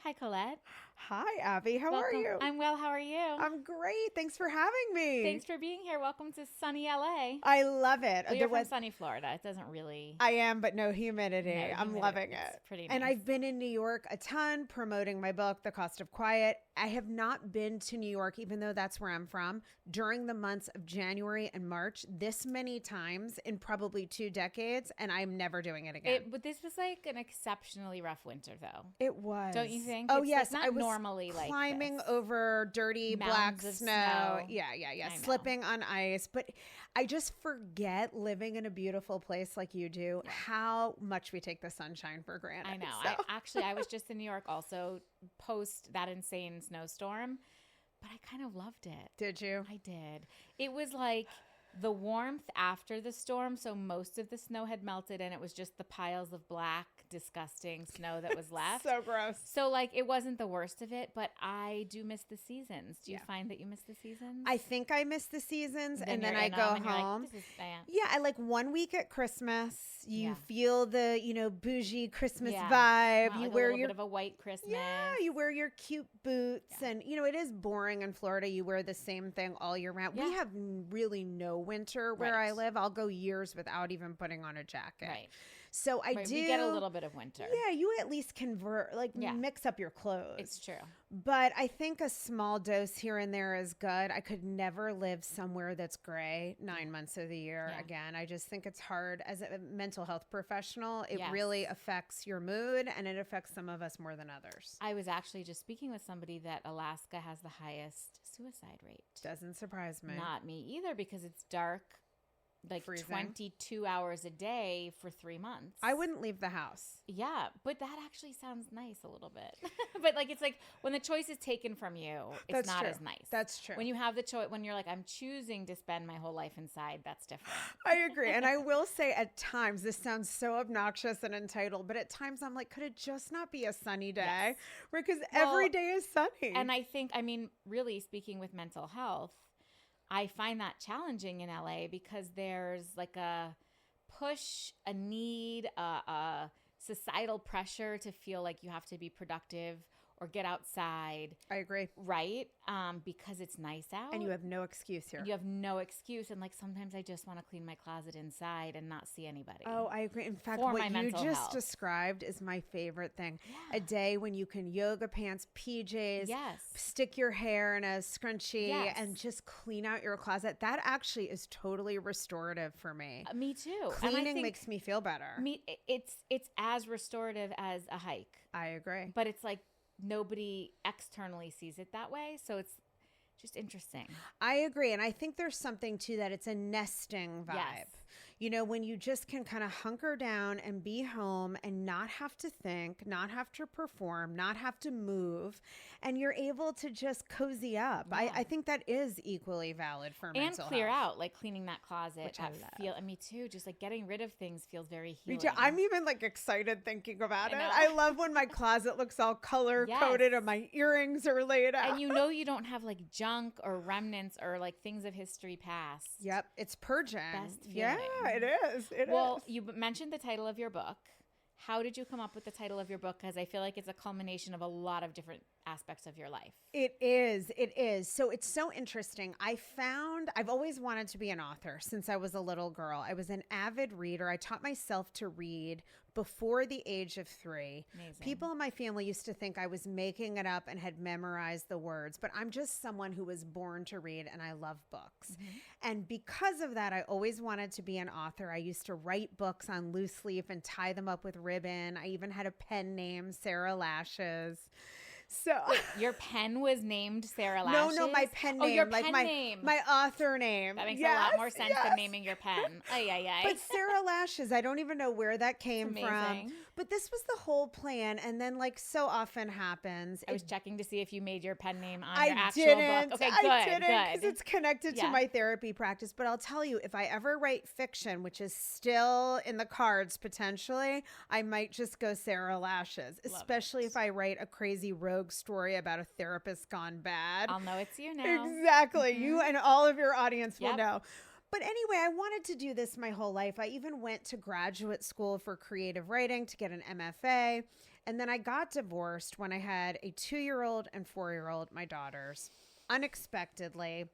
Hi, Colette. Hi, Abby. How are Welcome. you? I'm well. How are you? I'm great. Thanks for having me. Thanks for being here. Welcome to sunny LA. I love it. Well, you're from sunny Florida. It doesn't really. I am, but no humidity. No I'm humidity. loving It's it. pretty And nice. I've been in New York a ton promoting my book, The Cost of Quiet. I have not been to New York, even though that's where I'm from, during the months of January and March this many times in probably 2 decades, and I'm never doing it again. But this was like an exceptionally rough winter, though. It was. Don't you think? Oh, It's, yes. like, I not was normally like climbing this. over dirty black Mounds of snow. snow. Yeah. I know. Slipping on ice. But I just forget living in a beautiful place like you do, how much we take the sunshine for granted. I know. So. I was just in New York also post that insane snowstorm, but I kind of loved it. Did you? I did. It was like the warmth after the storm, so most of the snow had melted and it was just the piles of black, disgusting snow that was left. So gross. So like it wasn't the worst of it, but I do miss the seasons. Do you find that you miss the seasons? I think I miss the seasons, and then you're I in go them and you're like, home. this is, Yeah, I like 1 week at Christmas. You Yeah. feel the, bougie Christmas Yeah. vibe. Wow, you like wear a little your bit of a white Christmas. Yeah, you wear your cute boots, and it is boring in Florida. You wear the same thing all year round. Yeah. We have really no winter where I Right. live. I'll go years without even putting on a jacket. Right. So I Right, do. we get a little bit of winter. Yeah, you at least convert, Yeah. mix up your clothes. It's true. But I think a small dose here and there is good. I could never live somewhere that's gray 9 months of the year Yeah. again. I just think it's hard as a mental health professional. It Yes. really affects your mood, and it affects some of us more than others. I was actually just speaking with somebody that Alaska has the highest suicide rate. Doesn't surprise me. Not me either, because it's dark like Freezing. 22 hours a day for 3 months. I wouldn't leave the house. Yeah, but that actually sounds nice a little bit. But like it's like when the choice is taken from you, it's That's not true. as nice. That's true. When you have the choice, when you're like, I'm choosing to spend my whole life inside, that's different. I agree. And I will say at times, this sounds so obnoxious and entitled, but at times I'm like, could it just not be a sunny day? Yes. Because Well, every day is sunny. And I think, I mean, really speaking with mental health, I find that challenging in LA because there's like a push, a need, a societal pressure to feel like you have to be productive or get outside, I agree. right? Because it's nice out. And you have no excuse here. You have no excuse. And like sometimes I just want to clean my closet inside and not see anybody. Oh, I agree. In fact, For my what you mental just health. described is my favorite thing. Yeah. A day when you can yoga pants, PJs, Yes. stick your hair in a scrunchie, Yes. and just clean out your closet. That actually is totally restorative for me. Me too. And I Cleaning think makes me feel better. it's as restorative as a hike. I agree. But it's like nobody externally sees it that way. So it's just interesting. I agree. And I think there's something to that. It's a nesting vibe. Yes. When you just can kind of hunker down and be home and not have to think, not have to perform, not have to move, and you're able to just cozy up. Yeah. I think that is equally valid for And mental clear health. out, like cleaning that closet. Which I love. Me too. Just like getting rid of things feels very Me healing. too. I'm even like excited thinking about it. know. I love when my closet looks all color coded Yes. and my earrings are laid out. And you don't have like junk or remnants or like things of history past. Yep, it's purging. Best Yeah, feeling. it is. It Well, is. you mentioned the title of your book. How did you come up with the title of your book? Because I feel like it's a culmination of a lot of different aspects of your life. It is. It is. So it's so interesting. I've always wanted to be an author since I was a little girl. I was an avid reader. I taught myself to read before the age of 3. Amazing. People in my family used to think I was making it up and had memorized the words, but I'm just someone who was born to read, and I love books. Mm-hmm. And because of that, I always wanted to be an author. I used to write books on loose leaf and tie them up with ribbon. I even had a pen name, Sarah Lashes. So Your pen was named Sarah no, Lashes? my pen name, Oh, your like pen name. my author name. That makes Yes, a lot more sense yes. than naming your pen. Ay, ay, ay. But Sarah Lashes, I don't even know where that came from. amazing. But this was the whole plan. And then, like so often happens, I was checking to see if you made your pen name on I your actual didn't. book. Okay, I good, didn't because good. it's connected to Yeah. my therapy practice. But I'll tell you, if I ever write fiction, which is still in the cards potentially, I might just go Sarah Lashes, Love especially it. if I write a crazy rogue story about a therapist gone bad. I'll know it's you now. Exactly. You and all of your audience will Yep. know. But anyway, I wanted to do this my whole life. I even went to graduate school for creative writing to get an MFA. And then I got divorced when I had a 2-year-old and 4-year-old, my daughters, unexpectedly.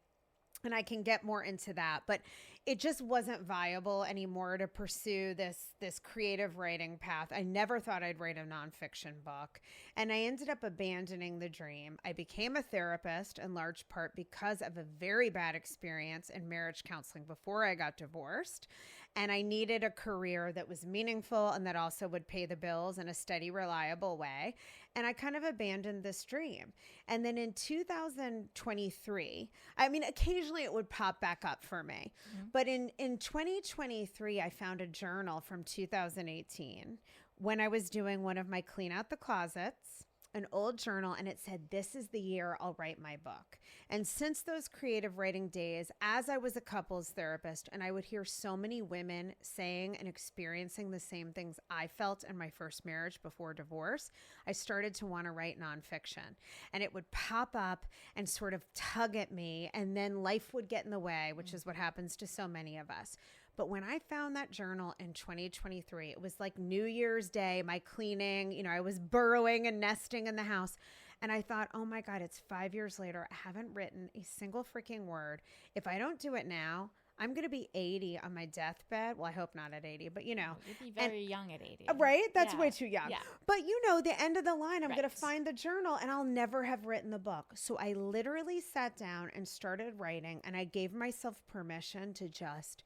And I can get more into that, but it just wasn't viable anymore to pursue this creative writing path. I never thought I'd write a nonfiction book, and I ended up abandoning the dream. I became a therapist in large part because of a very bad experience in marriage counseling before I got divorced, and I needed a career that was meaningful and that also would pay the bills in a steady, reliable way. And I kind of abandoned this dream. And then in 2023, I mean, occasionally it would pop back up for me. Mm-hmm. But in 2023, I found a journal from 2018 when I was doing one of my clean out the closets, an old journal, and it said, "This is the year I'll write my book." And since those creative writing days, as I was a couples therapist, and I would hear so many women saying and experiencing the same things I felt in my first marriage before divorce, I started to want to write nonfiction. And it would pop up and sort of tug at me, and then life would get in the way, which is what happens to so many of us. But when I found that journal in 2023, it was like New Year's Day, my cleaning, I was burrowing and nesting in the house. And I thought, oh my God, it's 5 years later. I haven't written a single freaking word. If I don't do it now, I'm going to be 80 on my deathbed. Well, I hope not at 80, but You'd be very young at 80. Right? That's way too young. Yeah. But the end of the line, I'm going to find the journal and I'll never have written the book. So I literally sat down and started writing, and I gave myself permission to just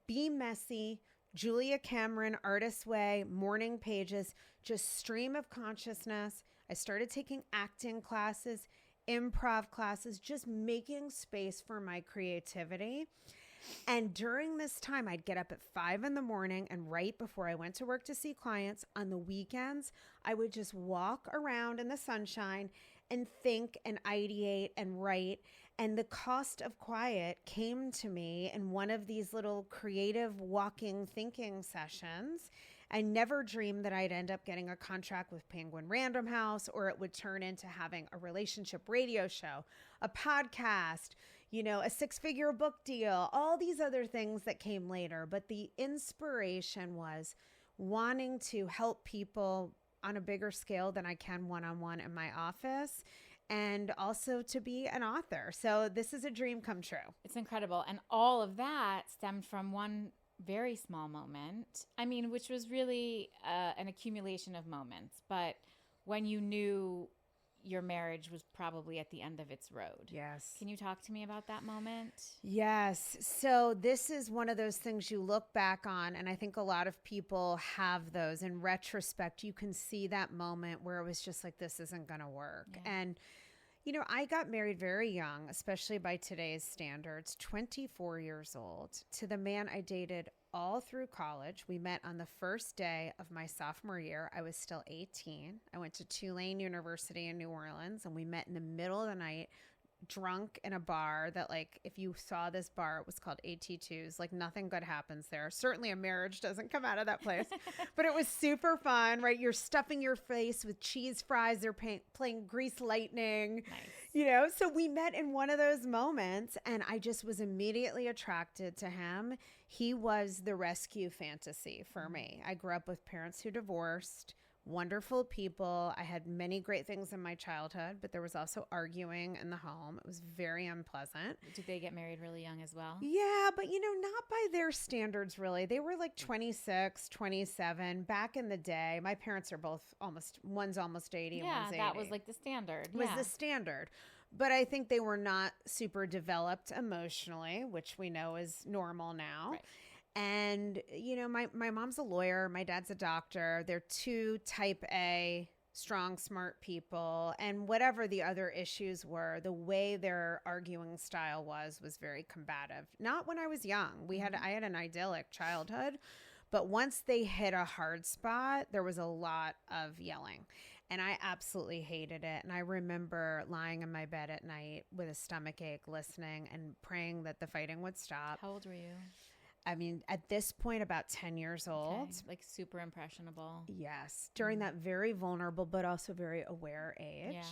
be messy, Julia Cameron, artist way, morning pages, just stream of consciousness. I started taking acting classes, improv classes, just making space for my creativity. And during this time, I'd get up at 5 a.m. and write before I went to work to see clients. On the weekends, I would just walk around in the sunshine and think and ideate and write. And the cost of quiet came to me in one of these little creative walking thinking sessions. I never dreamed that I'd end up getting a contract with Penguin Random House, or it would turn into having a relationship radio show, a podcast, a 6-figure book deal, all these other things that came later. But the inspiration was wanting to help people on a bigger scale than I can one-on-one in my office, and also to be an author. So this is a dream come true. It's incredible. And all of that stemmed from one very small moment, which was really an accumulation of moments. But when you knew your marriage was probably at the end of its road. Yes. Can you talk to me about that moment? Yes. So this is one of those things you look back on, and I think a lot of people have those. In retrospect, you can see that moment where it was just like, this isn't going to work. Yeah. And I got married very young, especially by today's standards, 24 years old, to the man I dated all through college. We met on the first day of my sophomore year. I was still 18. I went to Tulane University in New Orleans, and we met in the middle of the night, drunk in a bar that, if you saw this bar, it was called AT2s. Nothing good happens there. Certainly a marriage doesn't come out of that place. But it was super fun, right? You're stuffing your face with cheese fries. They're playing Grease Lightning. Nice. So we met in one of those moments, and I just was immediately attracted to him. He was the rescue fantasy for me. I grew up with parents who divorced. Wonderful people. I had many great things in my childhood, but there was also arguing in the home. It was very unpleasant. Did they get married really young as well? Yeah, but not by their standards, really. They were 26, 27. Back in the day, my parents are both one's almost 80 and one's 80. Yeah, that was the standard. It was the standard. But I think they were not super developed emotionally, which we know is normal now. Right. And, my mom's a lawyer. My dad's a doctor. They're two type A, strong, smart people. And whatever the other issues were, the way their arguing style was very combative. Not when I was young. I had an idyllic childhood. But once they hit a hard spot, there was a lot of yelling. And I absolutely hated it. And I remember lying in my bed at night with a stomach ache, listening and praying that the fighting would stop. How old were you? At this point, about 10 years old. Okay. Super impressionable. Yes. During that very vulnerable, but also very aware age. Yeah.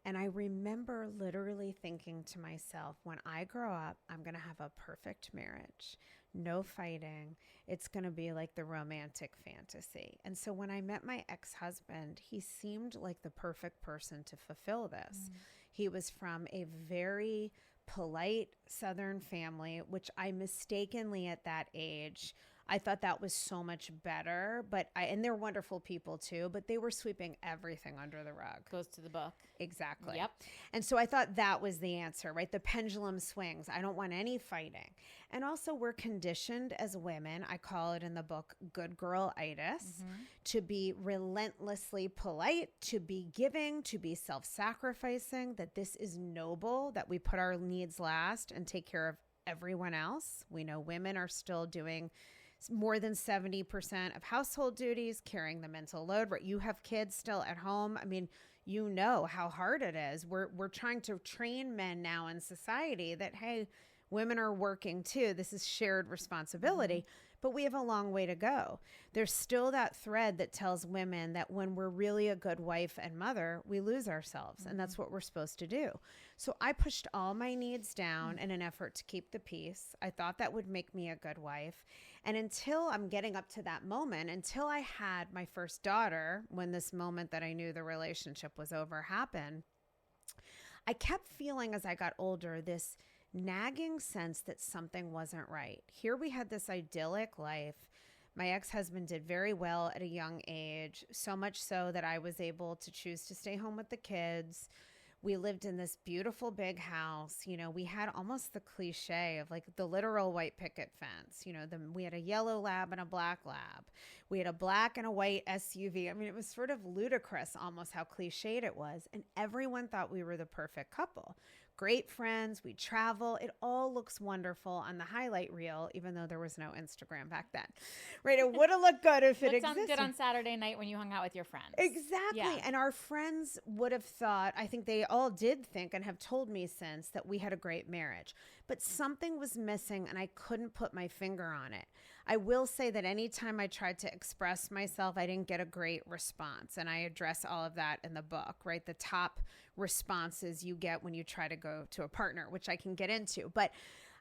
And I remember literally thinking to myself, when I grow up, I'm going to have a perfect marriage. no fighting. It's going to be like the romantic fantasy. And so when I met my ex-husband, he seemed like the perfect person to fulfill this. He was from a very polite Southern family, which I mistakenly at that age, I thought that was so much better, and they're wonderful people too, but they were sweeping everything under the rug. Goes to the book. Exactly. Yep. And so I thought that was the answer, right? The pendulum swings. I don't want any fighting. And also we're conditioned as women, I call it in the book, good girl-itis, to be relentlessly polite, to be giving, to be self-sacrificing, that this is noble, that we put our needs last and take care of everyone else. We know women are still doing more than 70% of household duties, carrying the mental load, right? You have kids still at home. I mean, you know how hard it is. We're trying to train men now in society that, hey, women are working too. This is shared responsibility, but we have a long way to go. There's still that thread that tells women that when we're really a good wife and mother, we lose ourselves, and that's what we're supposed to do. So I pushed all my needs down in an effort to keep the peace. I thought that would make me a good wife. And until I'm getting up to that moment, until I had my first daughter, when this moment that I knew the relationship was over happened, I kept feeling as I got older this nagging sense that something wasn't right. Here we had this idyllic life. My ex-husband did very well at a young age, so much so that I was able to choose to stay home with the kids. We lived in this beautiful big house. You know, we had almost the cliche of like the literal white picket fence. You know, we had a yellow lab and a black lab. We had a black and a white SUV. I mean, it was sort of ludicrous almost how cliched it was. And everyone thought we were the perfect couple. Great friends, we travel. It all looks wonderful on the highlight reel, even though there was no Instagram back then. Right? It would have looked good if it existed. Sounds good on Saturday night when you hung out with your friends. Exactly. Yeah. And our friends would have thought, I think they all did think and have told me since, that we had a great marriage. But something was missing and I couldn't put my finger on it. I will say that anytime I tried to express myself, I didn't get a great response. And I address all of that in the book, right? The top responses you get when you try to go to a partner, which I can get into. But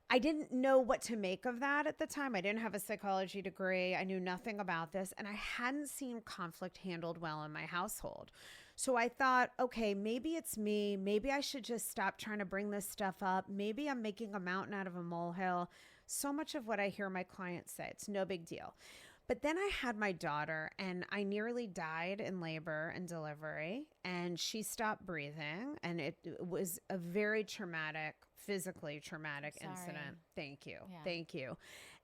I didn't know what to make of that at the time. I didn't have a psychology degree. I knew nothing about this. And I hadn't seen conflict handled well in my household. So I thought, okay, maybe it's me. Maybe I should just stop trying to bring this stuff up. Maybe I'm making a mountain out of a molehill. So much of what I hear my clients say, it's no big deal. But then I had my daughter and I nearly died in labor and delivery, and she stopped breathing, and it was a very traumatic, physically traumatic incident. Thank you. Yeah. Thank you.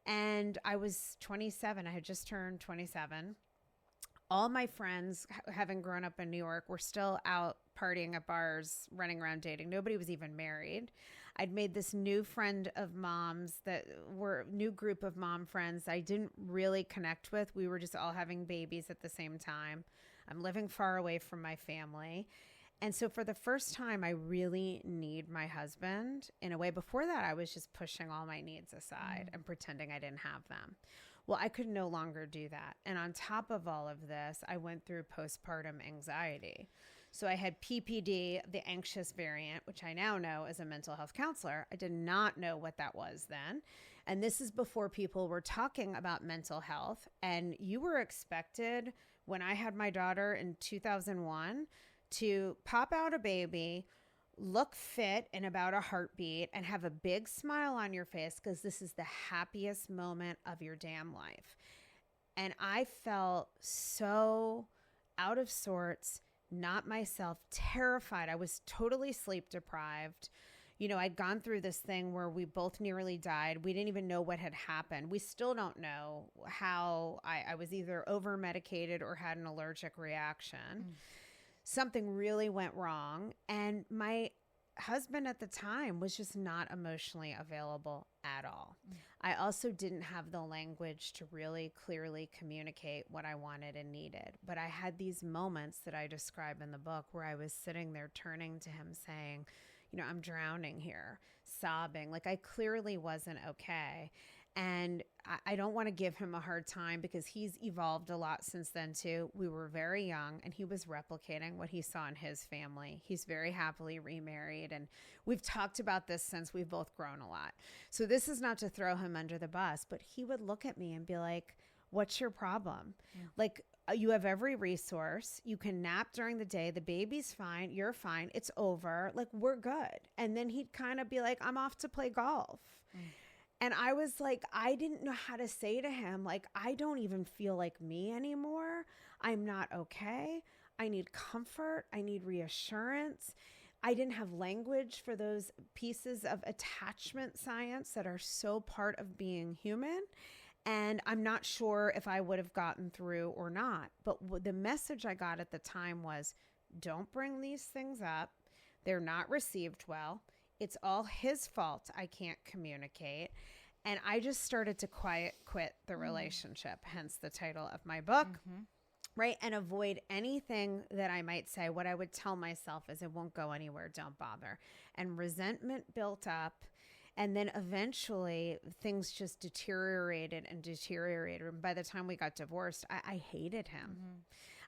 And I was 27. I had just turned 27. All my friends, having grown up in New York, were still out partying at bars, running around dating. Nobody was even married. I'd made this new friend of mom's that were new group of mom friends I didn't really connect with. We were just all having babies at the same time. I'm living far away from my family. And so for the first time, I really need my husband. In a way, before that, I was just pushing all my needs aside and pretending I didn't have them. Well, I could no longer do that. And on top of all of this, I went through postpartum anxiety. So I had PPD, the anxious variant, which I now know as a mental health counselor. I did not know what that was then. And this is before people were talking about mental health. And you were expected, when I had my daughter in 2001, to pop out a baby, look fit in about a heartbeat, and have a big smile on your face because this is the happiest moment of your damn life. And I felt so out of sorts, not myself, terrified. I was totally sleep deprived. You know, I'd gone through this thing where we both nearly died. We didn't even know what had happened. We still don't know how I was either over-medicated or had an allergic reaction. Something really went wrong. And my husband at the time was just not emotionally available at all. I also didn't have the language to really clearly communicate what I wanted and needed. But I had these moments that I describe in the book where I was sitting there turning to him saying, you know, I'm drowning here, sobbing, like I clearly wasn't okay. And I don't want to give him a hard time because he's evolved a lot since then too. We were very young and he was replicating what he saw in his family. He's very happily remarried. And we've talked about this since we've both grown a lot. So this is not to throw him under the bus, but he would look at me and be like, what's your problem? Like, you have every resource. You can nap during the day. The baby's fine. You're fine. It's over. Like, we're good. And then he'd kind of be like, I'm off to play golf. And I was like, I didn't know how to say to him, like, I don't even feel like me anymore. I'm not okay. I need comfort. I need reassurance. I didn't have language for those pieces of attachment science that are so part of being human. And I'm not sure if I would have gotten through or not. But the message I got at the time was, don't bring these things up. They're not received well. It's all his fault I can't communicate. And I just started to quit the relationship, hence the title of my book, right? And avoid anything that I might say. What I would tell myself is it won't go anywhere. Don't bother. And resentment built up. And then eventually things just deteriorated and deteriorated. And by the time we got divorced, I hated him.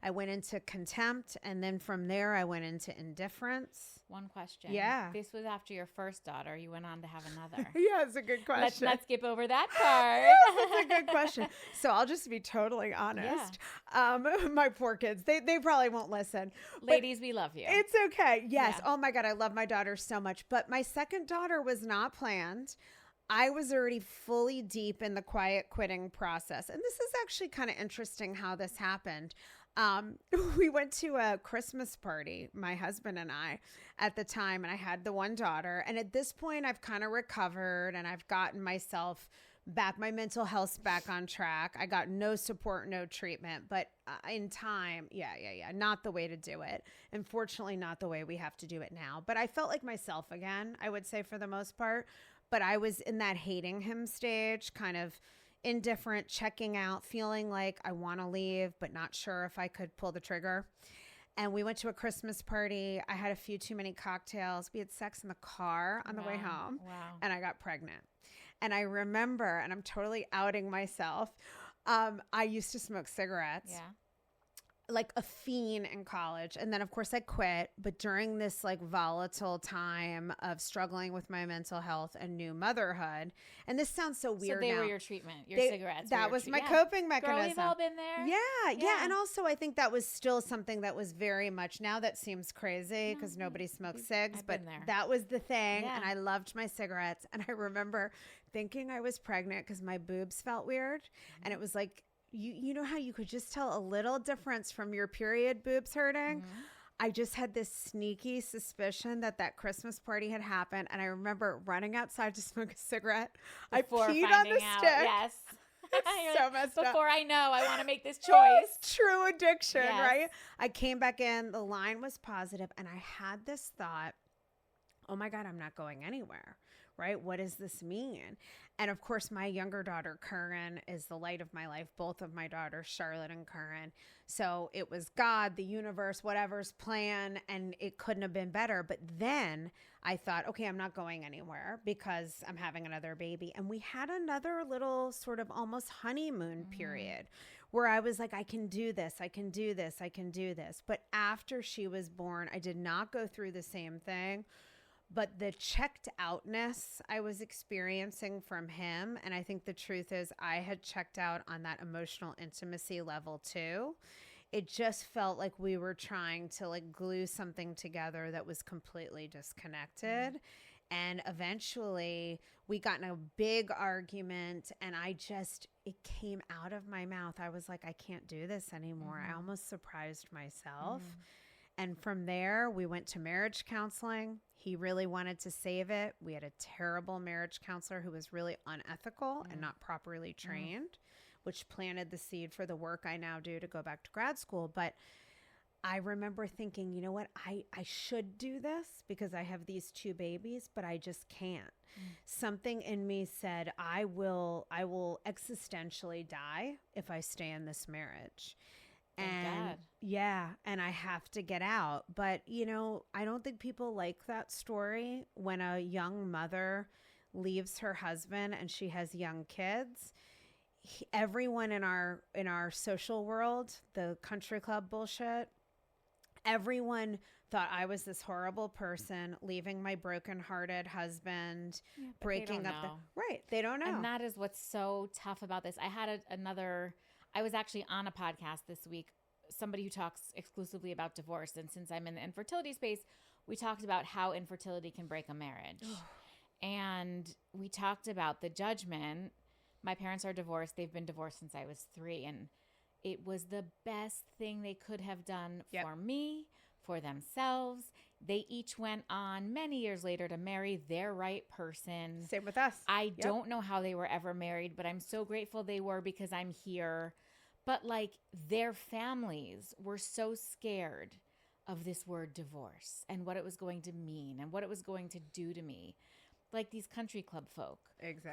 I went into contempt. And then from there, I went into indifference. One question. Yeah. This was after your first daughter. You went on to have another. Yeah, it's a good question. Let's not skip over that part. Yes, that's a good question. So I'll just be totally honest. Yeah. My poor kids, they probably won't listen. Ladies, we love you. It's okay. Yes. Yeah. Oh my God, I love my daughter so much. But my second daughter was not planned. I was already fully deep in the quiet quitting process. And this is actually kind of interesting how this happened. We went to a Christmas party, my husband and I, at the time, and I had the one daughter. And at this point, I've kind of recovered and I've gotten myself back, my mental health back on track. I got no support, no treatment, but in time, not the way to do it. Unfortunately, not the way we have to do it now. But I felt like myself again, I would say for the most part. But I was in that hating him stage, kind of indifferent, checking out, feeling like I want to leave, but not sure if I could pull the trigger. And we went to a Christmas party. I had a few too many cocktails. We had sex in the car on the way home. Wow. And I got pregnant. And I remember, and I'm totally outing myself, I used to smoke cigarettes. Yeah. Like a fiend in college. And then of course I quit. But during this like volatile time of struggling with my mental health and new motherhood, and this sounds so weird. So they now. were your treatment, cigarettes. That was my coping mechanism. Girl, we've all been there. Yeah. And also I think that was still something that was very much, now that seems crazy because nobody smokes cigs, but that was the thing. Yeah. And I loved my cigarettes. And I remember thinking I was pregnant because my boobs felt weird. And it was like, you know how you could just tell a little difference from your period boobs hurting? I just had this sneaky suspicion that Christmas party had happened. And I remember running outside to smoke a cigarette. Before I peed on the out. stick. Yes. It's so messed up. Before I know, I want to make this choice. True addiction, Yes. right? I came back in. The line was positive, and I had this thought, oh my God, I'm not going anywhere. Right? What does this mean? And of course, my younger daughter, Curran, is the light of my life. Both of my daughters, Charlotte and Curran. So it was God, the universe, whatever's plan, and it couldn't have been better. But then I thought, okay, I'm not going anywhere because I'm having another baby. And we had another little sort of almost honeymoon period where I was like, I can do this. I can do this. I can do this. But after she was born, I did not go through the same thing. But the checked outness I was experiencing from him, and I think the truth is I had checked out on that emotional intimacy level too. It just felt like we were trying to like glue something together that was completely disconnected. And eventually we got in a big argument and it came out of my mouth. I was like, I can't do this anymore. I almost surprised myself. And from there, we went to marriage counseling. He really wanted to save it. We had a terrible marriage counselor who was really unethical and not properly trained, which planted the seed for the work I now do to go back to grad school. But I remember thinking, you know what, I should do this because I have these two babies, but I just can't. Something in me said, I will existentially die if I stay in this marriage. And and I have to get out. But, you know, I don't think people like that story when a young mother leaves her husband and she has young kids, everyone in our social world, the country club bullshit, everyone thought I was this horrible person, leaving my brokenhearted husband, breaking up. Right. They don't know. And that is what's so tough about this. I had I was actually on a podcast this week, somebody who talks exclusively about divorce. And since I'm in the infertility space, we talked about how infertility can break a marriage. And we talked about the judgment. My parents are divorced. They've been divorced since I was 3. And it was the best thing they could have done for me, for themselves. They each went on many years later to marry their right person. Same with us. I don't know how they were ever married, but I'm so grateful they were because I'm here. But like their families were so scared of this word divorce and what it was going to mean and what it was going to do to me. Like these country club folk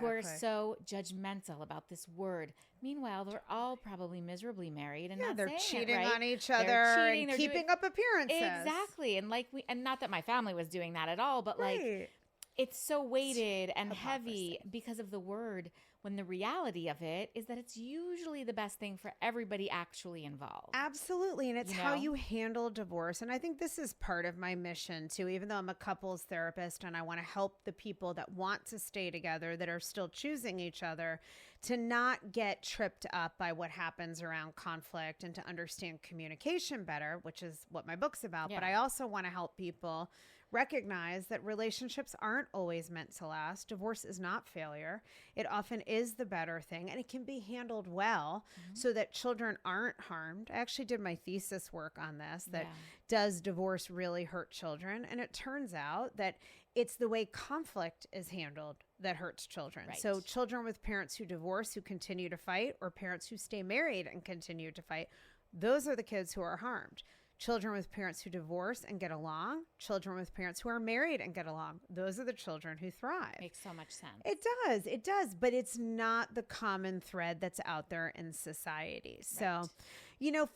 who are so judgmental about this word. Meanwhile, they're all probably miserably married and they're cheating on each other and keeping up appearances. Exactly. And and not that my family was doing that at all, but like it's so weighted and heavy because of the word, when the reality of it is that it's usually the best thing for everybody actually involved. Absolutely. And it's how you handle divorce. And I think this is part of my mission too, even though I'm a couples therapist and I want to help the people that want to stay together, that are still choosing each other, to not get tripped up by what happens around conflict and to understand communication better, which is what my book's about. But I also want to help people recognize that relationships aren't always meant to last. Divorce is not failure. It often is the better thing, and it can be handled well so that children aren't harmed. I actually did my thesis work on this, that does divorce really hurt children? And it turns out that it's the way conflict is handled that hurts children. Right. So children with parents who divorce, who continue to fight, or parents who stay married and continue to fight, those are the kids who are harmed. Children with parents who divorce and get along, children with parents who are married and get along, those are the children who thrive. Makes so much sense. It does, but it's not the common thread that's out there in society. So,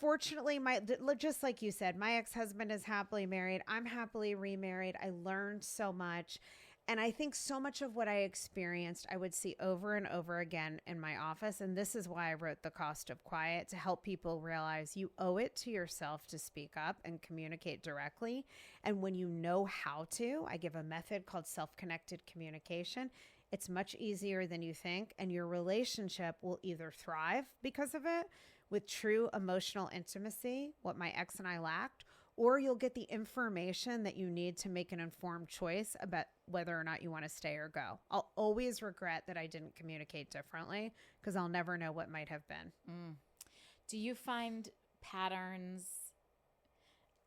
fortunately, just like you said, my ex-husband is happily married. I'm happily remarried. I learned so much. And I think so much of what I experienced, I would see over and over again in my office. And this is why I wrote The Cost of Quiet, to help people realize you owe it to yourself to speak up and communicate directly. And when you know how to, I give a method called self-connected communication. It's much easier than you think. And your relationship will either thrive because of it, with true emotional intimacy, what my ex and I lacked, or you'll get the information that you need to make an informed choice about whether or not you want to stay or go. I'll always regret that I didn't communicate differently because I'll never know what might have been. Do you find patterns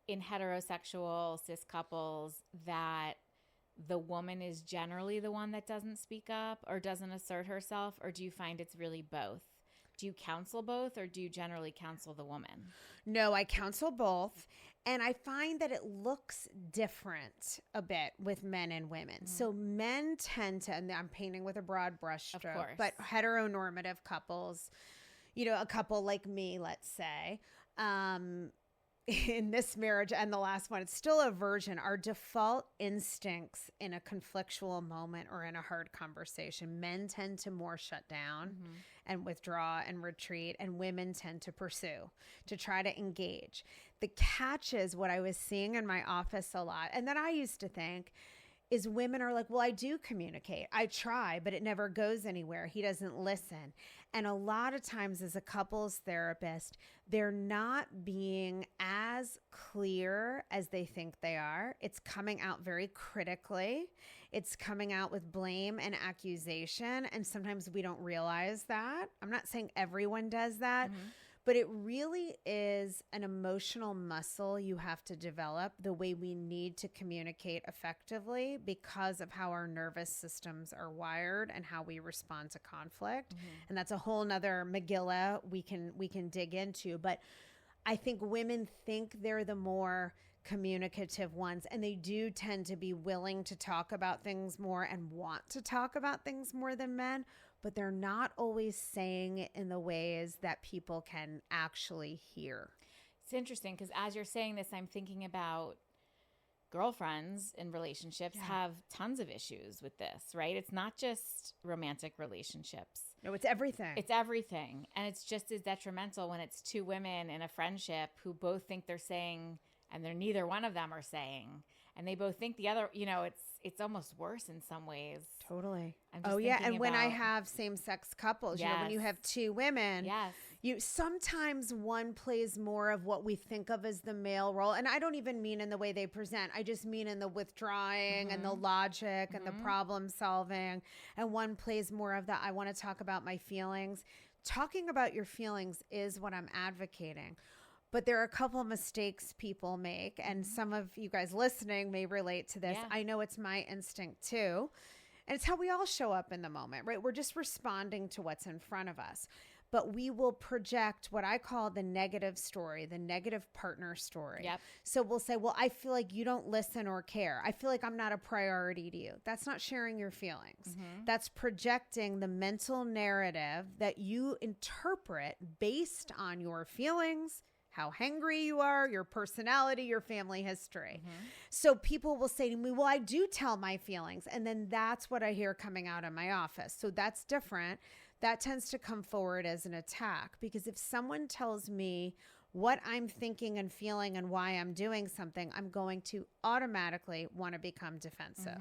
in heterosexual cis couples that the woman is generally the one that doesn't speak up or doesn't assert herself, or do you find it's really both? Do you counsel both, or do you generally counsel the woman? No, I counsel both. And I find that it looks different a bit with men and women. So men tend to, and I'm painting with a broad brushstroke, but heteronormative couples, a couple like me, let's say, in this marriage and the last one, it's still a virgin. Our default instincts in a conflictual moment or in a hard conversation, men tend to more shut down and withdraw and retreat, and women tend to pursue, to try to engage. The catch is what I was seeing in my office a lot, and that I used to think, is women are like, well, I do communicate. I try, but it never goes anywhere. He doesn't listen. And a lot of times as a couples therapist, they're not being as clear as they think they are. It's coming out very critically. It's coming out with blame and accusation. And sometimes we don't realize that. I'm not saying everyone does that. But it really is an emotional muscle you have to develop, the way we need to communicate effectively because of how our nervous systems are wired and how we respond to conflict. And that's a whole nother Megillah we can dig into. But I think women think they're the more communicative ones, and they do tend to be willing to talk about things more and want to talk about things more than men, but they're not always saying it in the ways that people can actually hear. It's interesting because as you're saying this, I'm thinking about girlfriends in relationships Yeah. have tons of issues with this, right? It's not just romantic relationships. No, it's everything. It's everything. And it's just as detrimental when it's two women in a friendship who both think they're saying, and they're neither one of them are saying, and they both think the other, it's almost worse in some ways. Totally. I'm just Oh, yeah. And thinking when I about- have same-sex couples, you know, when you Yes. have two women, Yes. you sometimes one plays more of what we think of as the male role. And I don't even mean in the way they present. I just mean in the withdrawing and the logic and the problem solving. And one plays more of the, I want to talk about my feelings. Talking about your feelings is what I'm advocating. But there are a couple of mistakes people make, and some of you guys listening may relate to this. Yeah. I know it's my instinct too. And it's how we all show up in the moment, right? We're just responding to what's in front of us. But we will project what I call the negative story, the negative partner story. Yep. So we'll say, well, I feel like you don't listen or care. I feel like I'm not a priority to you. That's not sharing your feelings. That's projecting the mental narrative that you interpret based on your feelings, how hangry you are, your personality, your family history. So people will say to me, well, I do tell my feelings. And then that's what I hear coming out of my office. So that's different. That tends to come forward as an attack, because if someone tells me what I'm thinking and feeling and why I'm doing something, I'm going to automatically want to become defensive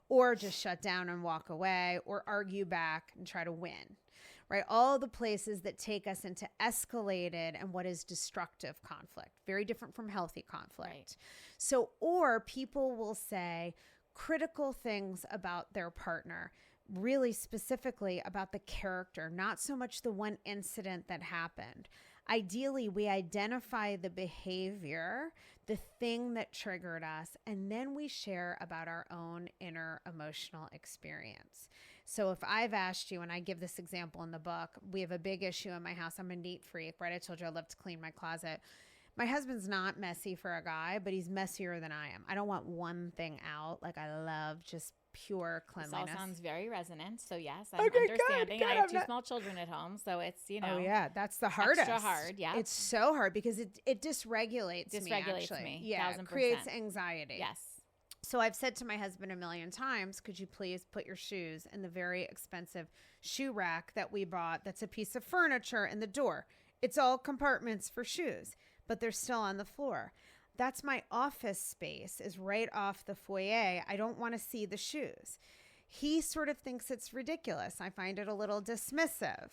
or just shut down and walk away or argue back and try to win. Right? All the places that take us into escalated and what is destructive conflict, very different from healthy conflict. Right. So, or people will say critical things about their partner, really specifically about the character, not so much the one incident that happened. Ideally, we identify the behavior, the thing that triggered us, and then we share about our own inner emotional experience. So if I've asked you, and I give this example in the book, we have a big issue in my house. I'm a neat freak, right? I told you I love to clean my closet. My husband's not messy for a guy, but he's messier than I am. I don't want one thing out. Like, I love just pure This cleanliness. all sounds very resonant. So yes, I'm Okay, good, understanding. good. I have I'm two not- small children at home, so it's, Oh yeah, that's the hardest. extra hard, yeah. It's so hard because it dysregulates me. Dysregulates Actually. me, Yeah, it 1000%. creates anxiety. Yes. So I've said to my husband a million times, could you please put your shoes in the very expensive shoe rack that we bought that's a piece of furniture in the door? It's all compartments for shoes, but they're still on the floor. That's my office space, is right off the foyer. I don't want to see the shoes. He sort of thinks it's ridiculous. I find it a little dismissive.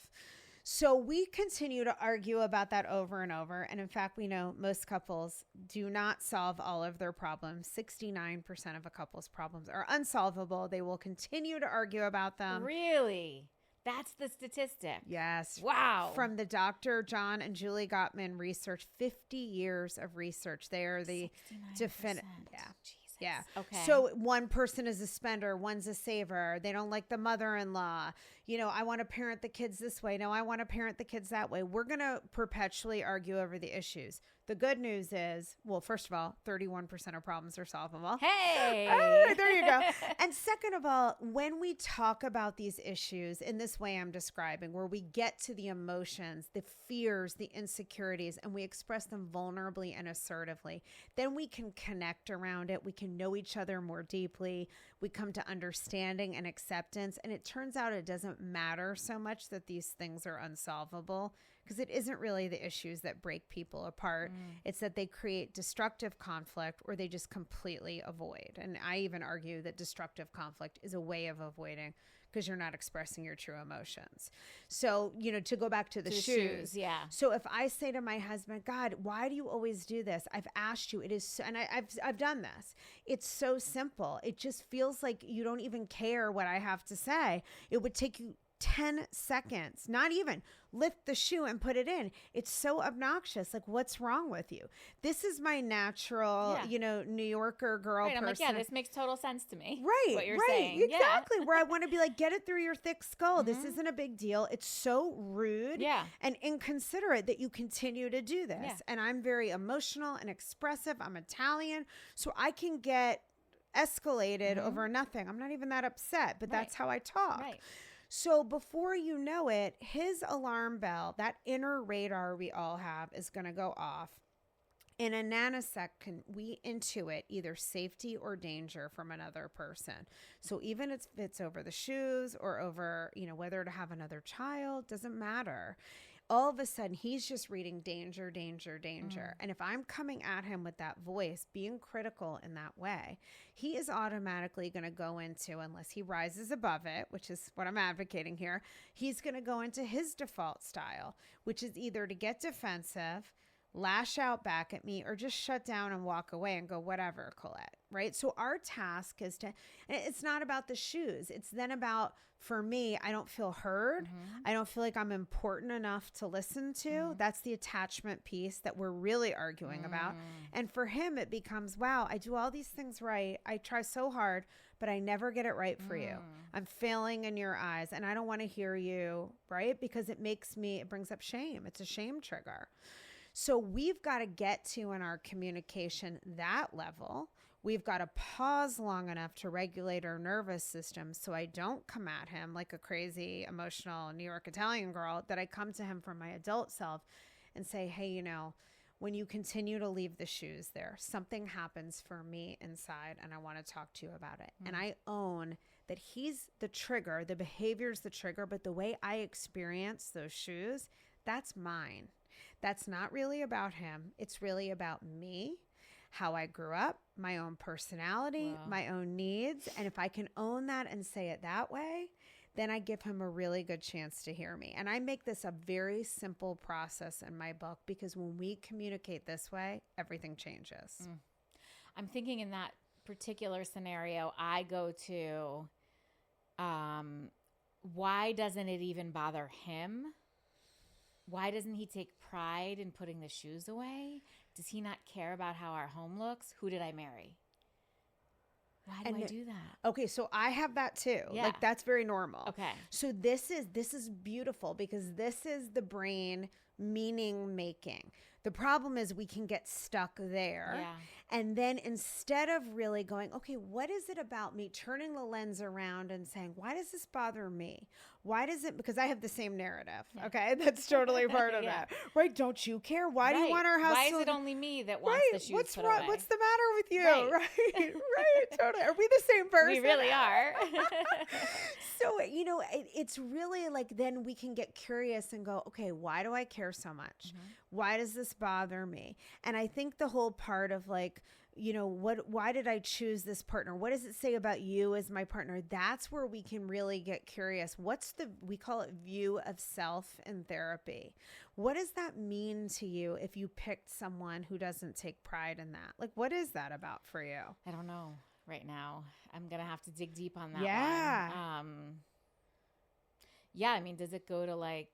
So we continue to argue about that over and over. And in fact, we know most couples do not solve all of their problems. 69% of a couple's problems are unsolvable. They will continue to argue about Really? That's the statistic. Yes. Wow. From the Dr. John and Julie Gottman research, 50 years of research. They are the 69%. definitive. Yeah. Jesus. Yeah. Okay. So one person is a spender, one's a saver. They don't like the mother-in-law. You know, I want to parent the kids this way. No, I want to parent the kids that way. We're going to perpetually argue over the issues. The good news is, well, first of all, 31% of problems are solvable. Hey. Oh, there you go. And second of all, when we talk about these issues in this way I'm describing, where we get to the emotions, the fears, the insecurities, and we express them vulnerably and assertively, then we can connect around it. We can know each other more deeply. We come to understanding and acceptance. And it turns out it doesn't matter so much that these things are unsolvable, because it isn't really the issues that break people apart. It's that they create destructive conflict or they just completely avoid. And I even argue that destructive conflict is a way of avoiding, because you're not expressing your true emotions. So, you know, to go back to the shoes. Yeah. So if I say to my husband, God, why do you always do this? I've asked you. It is so, and I've done this. It's so simple. It just feels like you don't even care what I have to say. It would take you 10 seconds, not even. Lift the shoe and put it in. It's so obnoxious. Like, what's wrong with you? This is my natural, Yeah. you know, New Yorker girl Right. I'm person. like, yeah, this makes total sense to me. Right. What you're right, saying. Exactly. Where I want to be like, get it through your thick skull. This Mhm. isn't a big deal. It's so rude Yeah. and inconsiderate that you continue to do this. Yeah. And I'm very emotional and expressive. I'm Italian. So I can get escalated Mhm. over nothing. I'm not even that upset, but Right. that's how I talk. Right. So before you know it, his alarm bell, that inner radar we all have, is going to go off. In a nanosecond, we intuit either safety or danger from another person. So even if it's over the shoes or over, whether to have another child, doesn't matter. All of a sudden, he's just reading danger, danger, danger. And if I'm coming at him with that voice, being critical in that way, he is automatically going to go into, unless he rises above it, which is what I'm advocating here, he's going to go into his default style, which is either to get defensive, lash out back at me, or just shut down and walk away and go, whatever, Colette, right? So our task is it's not about the shoes. It's then about, for me, I don't feel heard. I don't feel like I'm important enough to listen to. That's the attachment piece that we're really arguing about. And for him, it becomes, wow, I do all these things right. I try so hard, but I never get it right for you. I'm failing in your eyes, and I don't want to hear you, right? Because it brings up shame. It's a shame trigger. So we've got to get to, in our communication, that level. We've got to pause long enough to regulate our nervous system so I don't come at him like a crazy, emotional New York Italian girl, that I come to him from my adult self and say, hey, when you continue to leave the shoes there, something happens for me inside, and I want to talk to you about it. And I own that he's the trigger, the behavior's the trigger, but the way I experience those shoes, that's mine. That's not really about him. It's really about me, how I grew up, my own personality, my own needs. And if I can own that and say it that way, then I give him a really good chance to hear me. And I make this a very simple process in my book, because when we communicate this way, everything changes. I'm thinking in that particular scenario, I go to, why doesn't it even bother him? Why doesn't he take pride in putting the shoes away? Does he not care about how our home looks? Who did I marry? Why do I do that? Okay, so I have that too. Yeah. Like, that's very normal. Okay. So this is beautiful, because this is the brain meaning making. The problem is we can get stuck there. Yeah. And then instead of really going, okay, what is it about me? Turning the lens around and saying, why does this bother me? Why does it? Because I have the same narrative. Yeah. Okay. That's totally part of that. Right. Don't you care? Why do you want our house? Why is it only me that wants the shoes What's put wrong? away? What's the matter with you? Right. Totally. Are we the same person? We really are. So, it's really like, then we can get curious and go, okay, why do I care so much? Why does this bother me? And I think the whole part of like, why did I choose this partner? What does it say about you as my partner? That's where we can really get curious. We call it view of self in therapy. What does that mean to you if you picked someone who doesn't take pride in that? Like, what is that about for you? I don't know right now. I'm going to have to dig deep on that one. Yeah. I mean, does it go to like,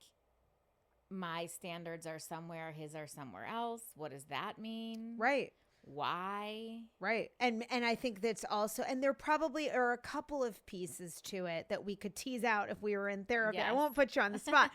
my standards are somewhere, his are somewhere else? What does that mean? Right. Why? Right. And I think that's also, and there probably are a couple of pieces to it that we could tease out if we were in therapy. Yes. I won't put you on the spot,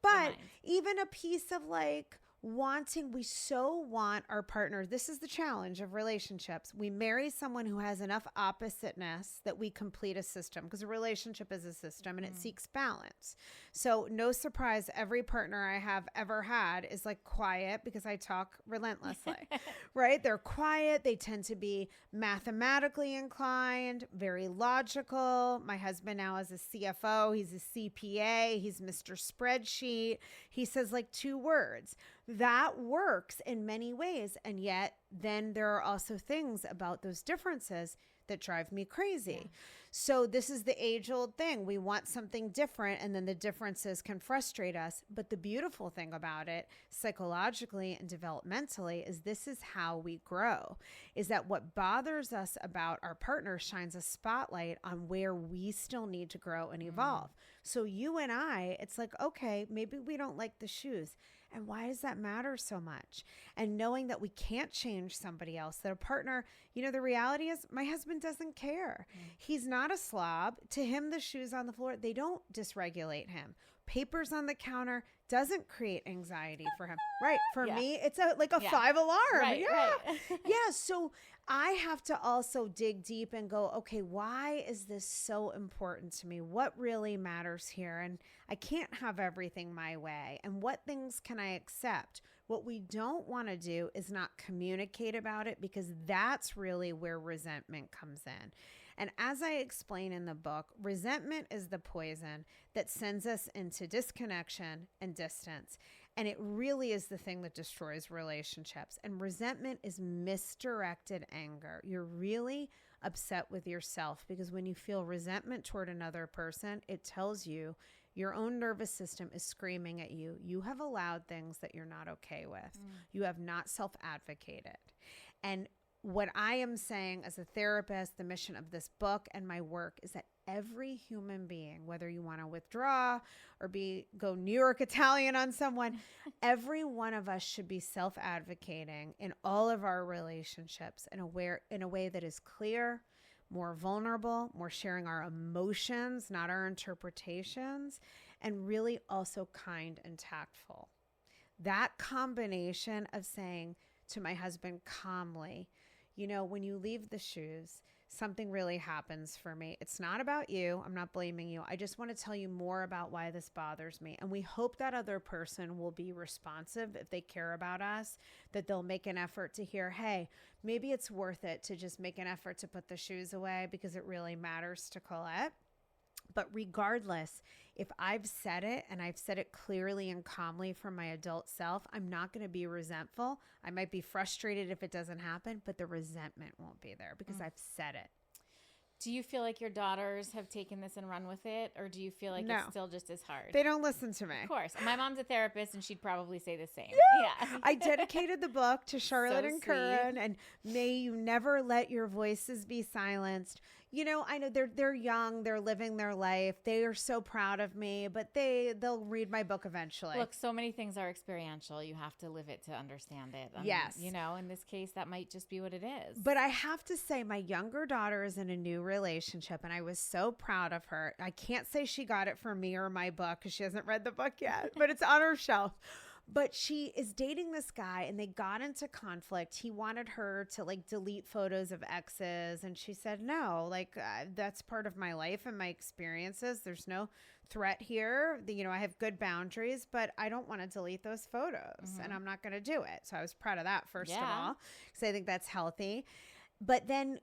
but even a piece of like, we so want our partner. This is the challenge of relationships. We marry someone who has enough oppositeness that we complete a system, because a relationship is a system and it seeks balance. So no surprise, every partner I have ever had is like quiet, because I talk relentlessly, right? They're quiet. They tend to be mathematically inclined, very logical. My husband now is a CFO. He's a CPA. He's Mr. Spreadsheet. He says like 2 words. That works in many ways. And yet then there are also things about those differences that drive me crazy. Yeah. So this is the age-old thing. We want something different, and then the differences can frustrate us. But the beautiful thing about it, psychologically and developmentally, is this is how we grow, is that what bothers us about our partner shines a spotlight on where we still need to grow and evolve. So you and I, it's like, okay, maybe we don't like the shoes. And why does that matter so much? And knowing that we can't change somebody else, that a partner, the reality is my husband doesn't care. He's not a slob. To him, the shoes on the floor, they don't dysregulate him. Papers on the counter doesn't create anxiety for him. Right. For Yeah. me, it's like a 5 alarm. Right, yeah. right. Yeah. So I have to also dig deep and go, okay, why is this so important to me? What really matters here? And I can't have everything my way. And what things can I accept? What we don't want to do is not communicate about it, because that's really where resentment comes in. And as I explain in the book, resentment is the poison that sends us into disconnection and distance. And it really is the thing that destroys relationships. And resentment is misdirected anger. You're really upset with yourself, because when you feel resentment toward another person, it tells you your own nervous system is screaming at you. You have allowed things that you're not okay with. You have not self-advocated. And what I am saying as a therapist, the mission of this book and my work is that every human being, whether you want to withdraw or go New York Italian on someone, every one of us should be self-advocating in all of our relationships in a way that is clear, more vulnerable, more sharing our emotions, not our interpretations, and really also kind and tactful. That combination of saying to my husband calmly, you know, when you leave the shoes, something really happens for me. It's not about you. I'm not blaming you. I just want to tell you more about why this bothers me. And we hope that other person will be responsive if they care about us, that they'll make an effort to hear, hey, maybe it's worth it to just make an effort to put the shoes away because it really matters to Colette. But regardless, if I've said it and I've said it clearly and calmly from my adult self, I'm not going to be resentful. I might be frustrated if it doesn't happen, but the resentment won't be there because I've said it. Do you feel like your daughters have taken this and run with it, or do you feel like it's still just as hard? They don't listen to me. Of course. My mom's a therapist, and she'd probably say the same. Yeah. I dedicated the book to Charlotte and Curran, and may you never let your voices be silenced. You know, I know they're young, they're living their life. They are so proud of me, but they'll read my book eventually. Look, so many things are experiential. You have to live it to understand it. Yes. You know, in this case, that might just be what it is. But I have to say, my younger daughter is in a new relationship, and I was so proud of her. I can't say she got it from me or my book because she hasn't read the book yet, but it's on her shelf. But she is dating this guy, and they got into conflict. He wanted her to like delete photos of exes, and she said, no, like that's part of my life and my experiences. There's no threat here. You know, I have good boundaries, but I don't want to delete those photos, and I'm not going to do it. So I was proud of that, first of all, because I think that's healthy. But then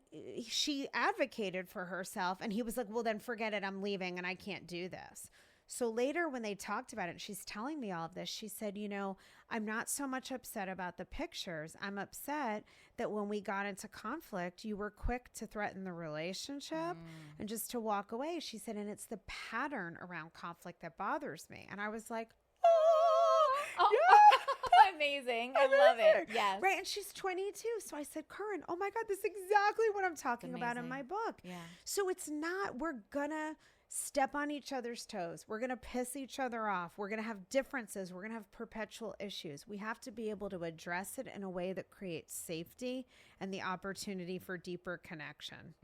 she advocated for herself, and he was like, well, then forget it. I'm leaving, and I can't do this. So later when they talked about it, she's telling me all of this. She said, you know, I'm not so much upset about the pictures. I'm upset that when we got into conflict, you were quick to threaten the relationship and just to walk away. She said, and it's the pattern around conflict that bothers me. And I was like, oh, yeah. Amazing. I love it. Yes. Right. And she's 22. So I said, Curran, oh my God, this is exactly what I'm talking about in my book. Yeah. So it's not, we're going to step on each other's toes. We're going to piss each other off. We're going to have differences. We're going to have perpetual issues. We have to be able to address it in a way that creates safety and the opportunity for deeper connection.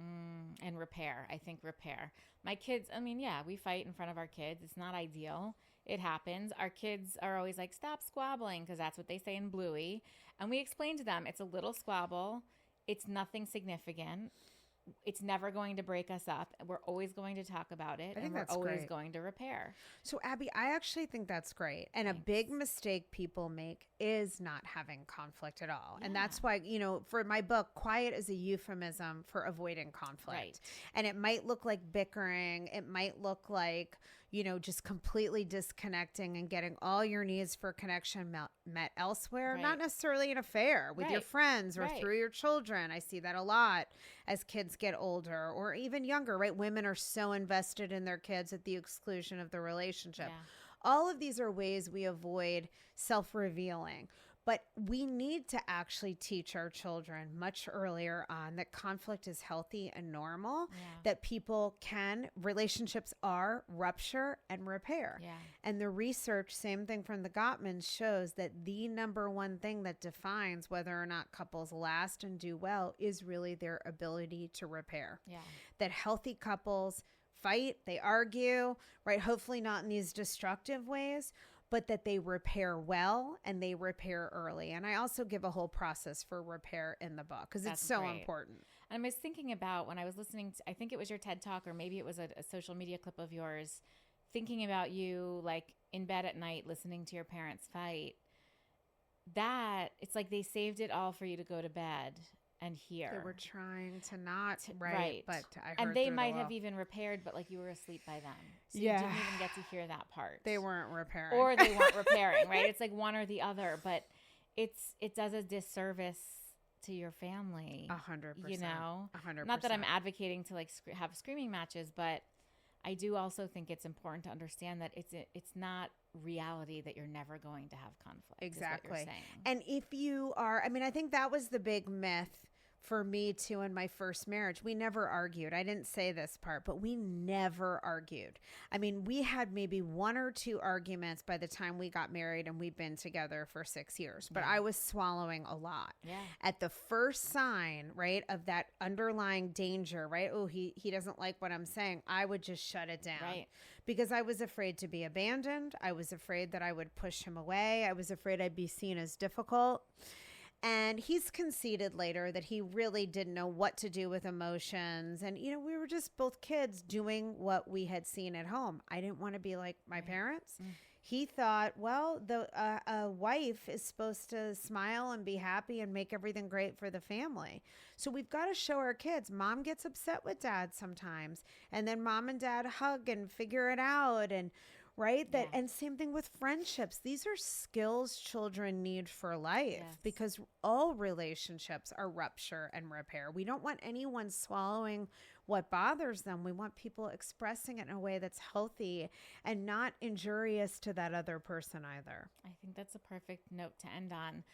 And repair. I think repair. My kids, I mean, yeah, we fight in front of our kids. It's not ideal. It happens. Our kids are always like, stop squabbling, because that's what they say in Bluey. And we explain to them, it's a little squabble. It's nothing significant. It's never going to break us up. We're always going to talk about it, and we're always going to repair. So, Abby, I actually think that's great. And a big mistake people make is not having conflict at all. Yeah. And that's why, you know, for my book, quiet is a euphemism for avoiding conflict. Right. And it might look like bickering. It might look like, you know, just completely disconnecting and getting all your needs for connection met elsewhere, not necessarily an affair with your friends or through your children. I see that a lot as kids get older or even younger, right? Women are so invested in their kids at the exclusion of the relationship. Yeah. All of these are ways we avoid self-revealing. But we need to actually teach our children much earlier on that conflict is healthy and normal, that relationships are rupture and repair. Yeah. And the research, same thing from the Gottmans, shows that the number one thing that defines whether or not couples last and do well is really their ability to repair. Yeah. That healthy couples fight, they argue, right? Hopefully not in these destructive ways, but that they repair well and they repair early. And I also give a whole process for repair in the book because it's so important. And I was thinking about when I was listening to, I think it was your TED Talk, or maybe it was a social media clip of yours, thinking about you like in bed at night listening to your parents fight, that it's like they saved it all for you to go to bed and hear. They were trying to not, right. But I heard and they might have even repaired, but like you were asleep by then. So you didn't even get to hear that part. They weren't repairing. Or they weren't repairing, right? It's like one or the other, but it does a disservice to your family. 100%. You know? 100%. Not that I'm advocating to like have screaming matches, but I do also think it's important to understand that it's not reality that you're never going to have conflict. Exactly. And if you are, I mean, I think that was the big myth for me too in my first marriage. We never argued. I didn't say this part, but we never argued. I mean, we had maybe 1 or 2 arguments by the time we got married, and we've been together for 6 years, but I was swallowing a lot. Yeah. At the first sign, right, of that underlying danger, right? Oh, he doesn't like what I'm saying. I would just shut it down. Right. Because I was afraid to be abandoned. I was afraid that I would push him away. I was afraid I'd be seen as difficult. And he's conceded later that he really didn't know what to do with emotions. And, you know, we were just both kids doing what we had seen at home. I didn't want to be like my parents. He thought, well, a wife is supposed to smile and be happy and make everything great for the family. So we've got to show our kids. Mom gets upset with dad sometimes. And then mom and dad hug and figure it out. And right? That, and same thing with friendships. These are skills children need for life because all relationships are rupture and repair. We don't want anyone swallowing what bothers them. We want people expressing it in a way that's healthy and not injurious to that other person either. I think that's a perfect note to end on.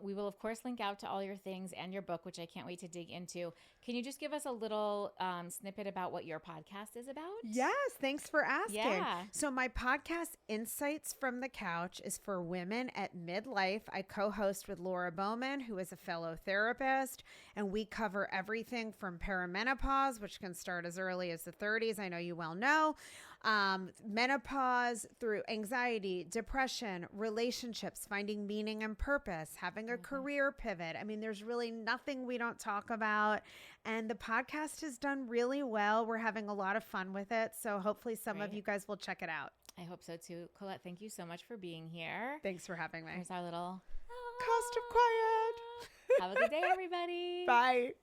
We will, of course, link out to all your things and your book, which I can't wait to dig into. Can you just give us a little snippet about what your podcast is about? Yes, thanks for asking. Yeah. So my podcast, Insights from the Couch, is for women at midlife. I co-host with Laura Bowman, who is a fellow therapist, and we cover everything from perimenopause, which can start as early as the 30s. I know you well know. Menopause through anxiety, depression, relationships, finding meaning and purpose, having a career pivot. I mean, there's really nothing we don't talk about. And the podcast has done really well. We're having a lot of fun with it. So hopefully some of you guys will check it out. I hope so too. Colette, thank you so much for being here. Thanks for having me. Here's our little cost of quiet. Have a good day, everybody. Bye.